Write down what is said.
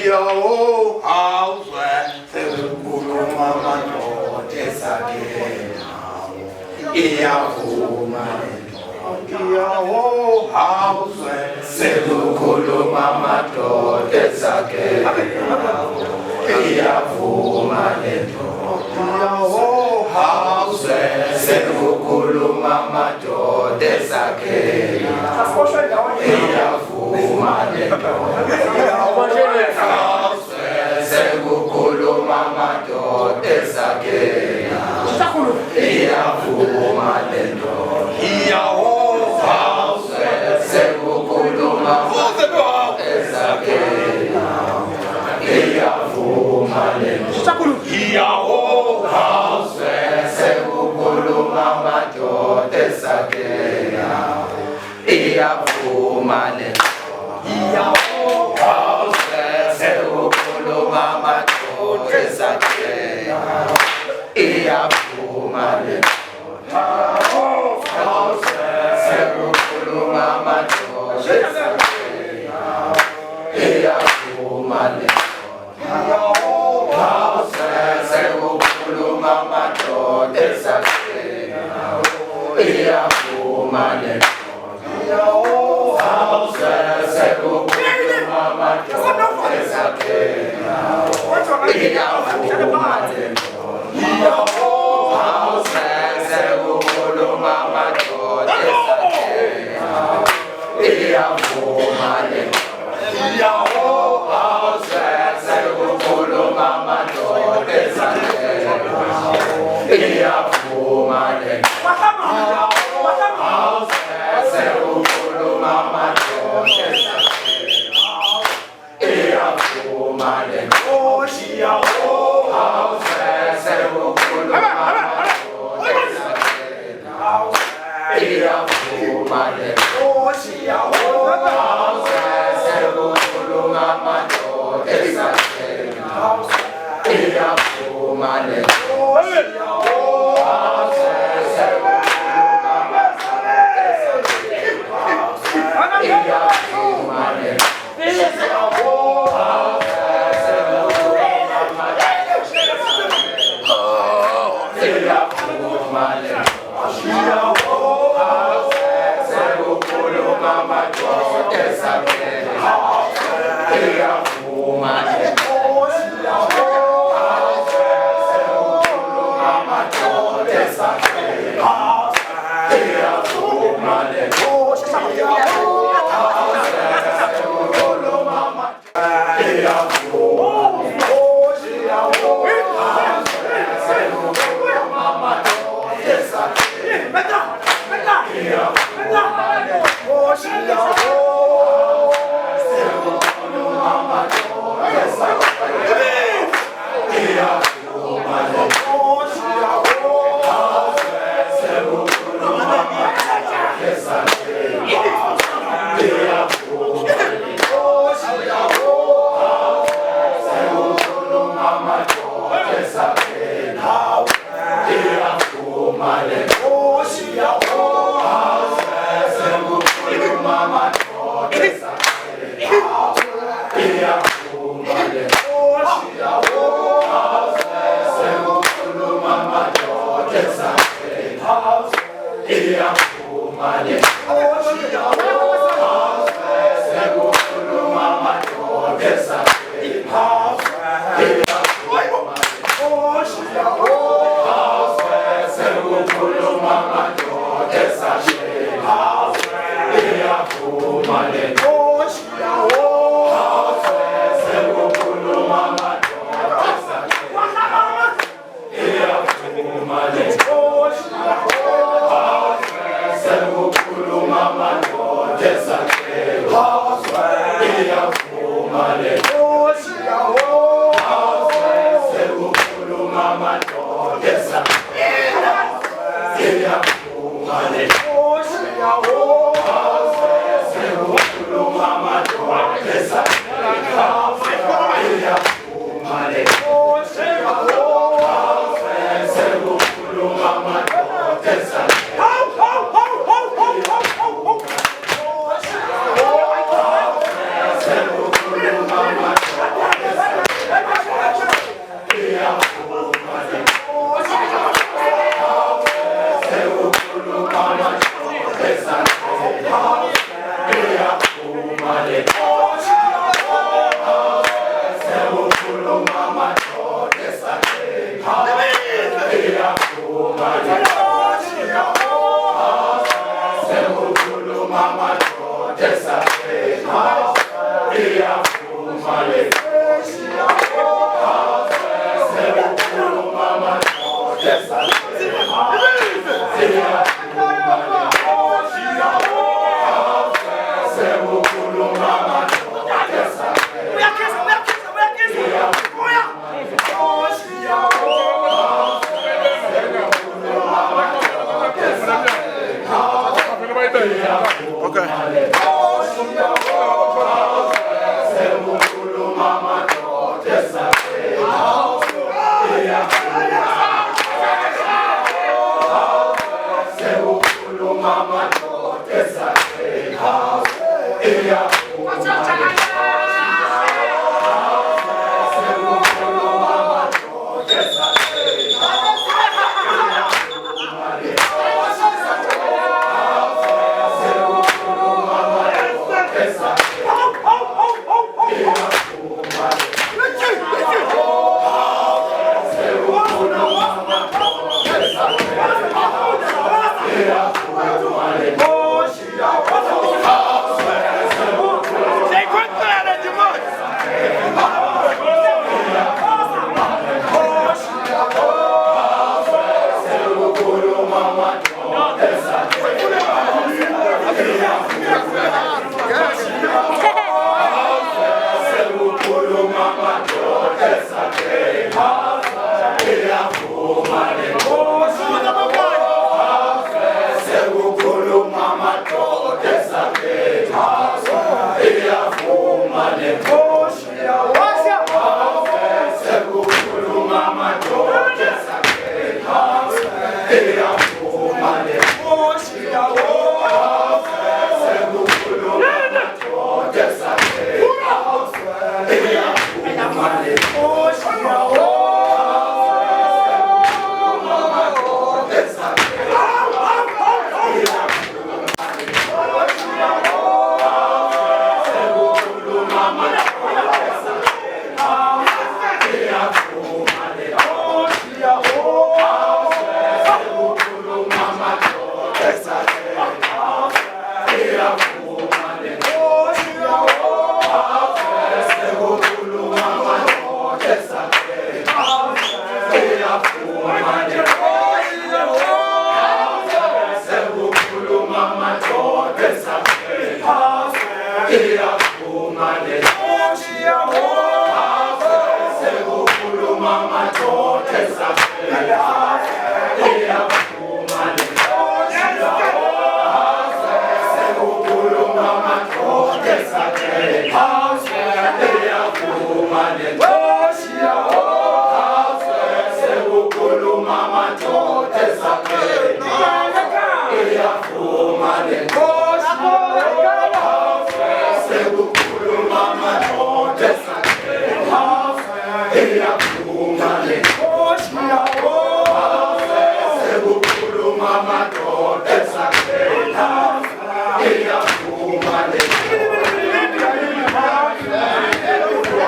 Yo, house where the mama no desagena. Iya house where the mama no desagena. Iya house where the mama no desagena. Segukulu mama do desakena. Iyavuma lento. Iyawo house. Segukulu mama do desakena. Iyavuma lento. Iyawo house. Segukulu mama do desakena. Iyavuma lento. Iyawo house. Segukulu mama do desakena. Iyavuma lento. Iyawo house. Segukulu mama do desakena. Iyavuma lento. Iyawo house. Segukulu mama do desakena. Iyavuma lento. Iyawo house. Segukulu mama do desakena. Iyavuma lento. Iyawo house. Segukulu mama do desakena. Iyavuma lento. Iyawo house. Segukulu mama do desakena. Iyavuma lento. House. Segukulu mama do desakena. Iyavuma lento. Iyawo house. Segukulu mama do desakena. Iyavuma lento. Iyawo house. Segukulu mama do desakena. Iyavuma lento. Iyawo house. Segukulu mama do desakena. Iyavuma lento. Mama. Mare